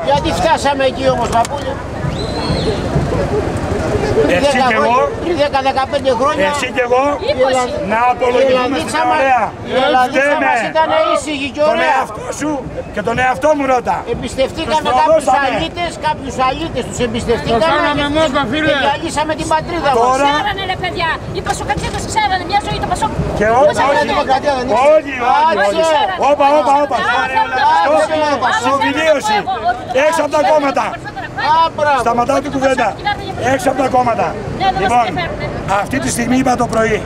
Γιατί φτάσαμε εκεί όμως, παππούλια? Εσύ και εγώ, πριν 10-15 χρόνια, εσύ και εγώ, να απολογηθούμε στην ωραία. Η Ελλαδίτσα μας ήταν ήσυχη και ωραία. Τον εαυτό σου και τον εαυτό μου ρώτα. Εμπιστευτήκαμε κάποιους αλήτες, τους εμπιστευτήκαμε και διαλύσαμε την πατρίδα μας. Ξέρανε ρε παιδιά, οι Πασοκατσίδες ξέρανε μια ζωή το Πασόκ. Και όλοι, όπα, συμφιλίωση, έξω από τα κόμματα. Σταματάω την κουβέντα. Έξω από τα κόμματα. Λοιπόν, αυτή τη στιγμή είπα το πρωί.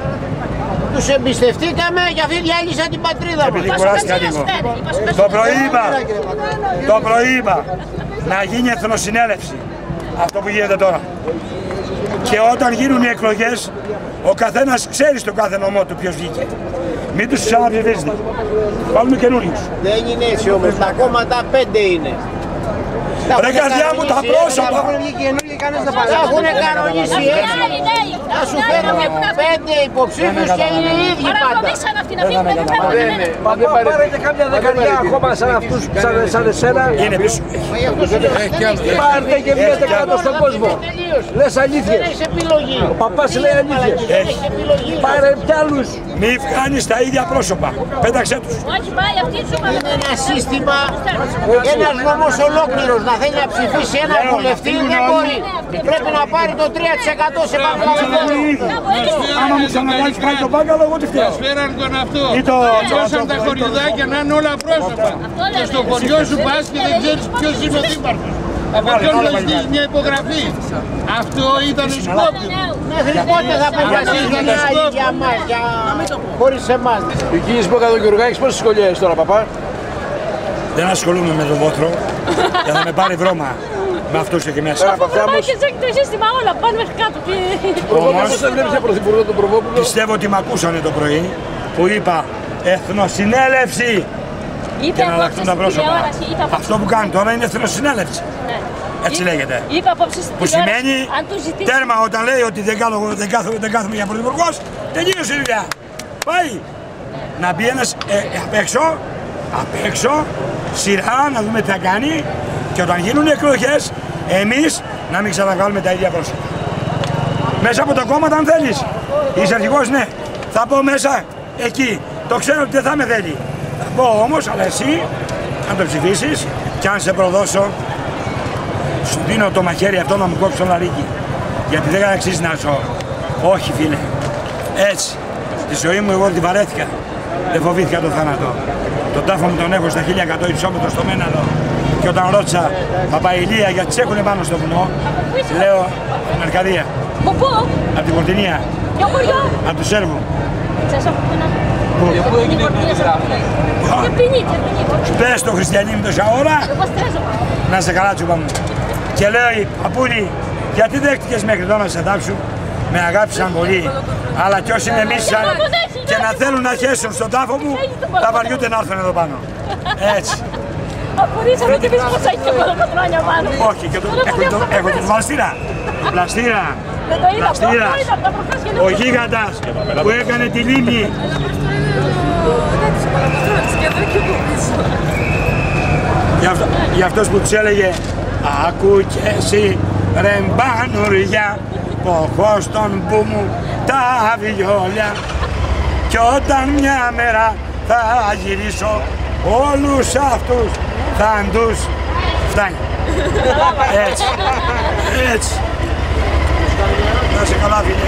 Τους εμπιστευτήκαμε και αυτοί διάλυσαν την πατρίδα μας. Επειδή κουράστηκα λίγο. Το πρωί είπα να γίνει εθνοσυνέλευση. Αυτό που γίνεται τώρα. Και όταν γίνουν οι εκλογές, ο καθένας ξέρει στο κάθε νομό του ποιος βγήκε. Μην τους ξαναψηφίσετε. Βάλουμε καινούριους. Δεν είναι έτσι όμως. Τα κόμματα 5 είναι. Ρε καρδιά μου, τα πρόσωπα! Έχουν κανονίσει έτσι. Θα σου φέρουμε 5 υποψήφιους και είναι οι ίδιοι πάντα. Παρακολουθήσαν αυτήν αυτή την Μα δεν πάρετε κάμια δεκαετία ακόμα σαν αυτούς, σαν εσένα. Είναι πίσω. Πάρτε και βγείτε κάτω στον κόσμο. Λες αλήθειες. Ο παπάς λέει αλήθειες. Πάρε κι άλλους. Μη βγάνεις τα ίδια πρόσωπα. Πέταξέ τους. Όχι πάει αυτή η σούμα. Είναι ένα σύστημα, ένας νόμος ολόκληρος να θέλει να ψηφίσει ένα βουλευτή δεν μπορεί. Πρέπει να πάρει το 3% σε παραπάνω. Άμα μου ξαναβάλεις πάλι το μπάγκαλο, εγώ τι φταίω. Φέραν τον αυτό. Δώσαν τα χωριουδάκια να είναι όλα πρόσωπα. Και στο χωριό σου πας και δεν ξέρεις ποιος είναι ο δήμαρχος. Από ποιον θα ζητήσεις μια υπογραφή. Αυτό ήταν σκόπιμο. Μέχρι πότε θα αποφασίζουν οι άλλοι για μας, χωρίς εμάς. Η κίνηση που έκανε ο Γιουργάκης πόσες σχολιές τώρα, παπά? Δεν ασχολούμαι με τον βόθρο και θα με πάρει βρώμα με αυτούς εκεί μέσα. Έχει το σύστημα όλα, πάνε μέχρι κάτω. Όμως, δεν βλέπεις πρωθυπουργό τον Προβόπουλο. Πιστεύω ότι με ακούσανε το πρωί που είπα εθνοσυνέλευση και να αλλάξουν τα πρόσωπα. Αυτό που κάνει τώρα είναι εθνοσυνέλευση. Έτσι λέγεται. Που σημαίνει τέρμα όταν λέει ότι δεν κάθομαι για πρωθυπουργός, τελείωσε η δουλειά. Πάει. Να μπει ένας απ' έξω, σειρά να δούμε τι θα κάνει και όταν γίνουν οι εκλογές, εμείς να μην ξαναβάλουμε τα ίδια πρόσωπα. Μέσα από τα κόμματα αν θέλεις. Είσαι αρχηγός, ναι. Θα πω μέσα εκεί. Το ξέρω ότι δεν θα με θέλει. Θα πω όμως, αλλά εσύ, αν το ψηφίσεις και αν σε προδώσω, σου δίνω το μαχαίρι αυτό να μου κόψει το λαρίκι. Γιατί δεν αξίζει να ζω. Όχι φίλε. Έτσι. Τη ζωή μου εγώ τη βαρέθηκα. Δεν φοβήθηκα το θάνατο. Τον τάφο μου τον έχω στα 1100 υψόμετρο στο Μέναλο. Και όταν ρώτησα Παπαϊλία γιατί τις έχουνε πάνω στο βουνό, λέω την Αρκαδία. Από πού? Από την Πορτινία. Ποιο χωριό? Από του Σέρβου. Πού έγινε η Πες το χριστιανί μου τόσα ώρα. Να σε καλά τσούπα μου. Και λέω παππούλη, γιατί δέχτηκες μέχρι τώρα να σε δάψουν? Με αγάπησαν πολύ. Αλλά κι όσοι με μίσησαν και να θέλουν να χέσουν στον τάφο μου, θα βαριούνται να έρθουν εδώ πάνω. Έτσι. Απορρίσαμε ότι εμείς πως έχει και μόνο πατρόνια πάνω. Όχι, και έχω τους βλαστήρα. Πλαστήρα. Δεν το είδα, Πλαστήρα. Ο γίγαντας που έκανε τη λίμνη. Για αυτός που τους έλεγε «Ακού και εσύ ρε μπανουριά, ποχώ στον που μου τα βιόλια κι όταν μια μέρα θα γυρίσω όλους αυτούς θα τους φτάνει». Έτσι, έτσι. Να σε καλά φίλε.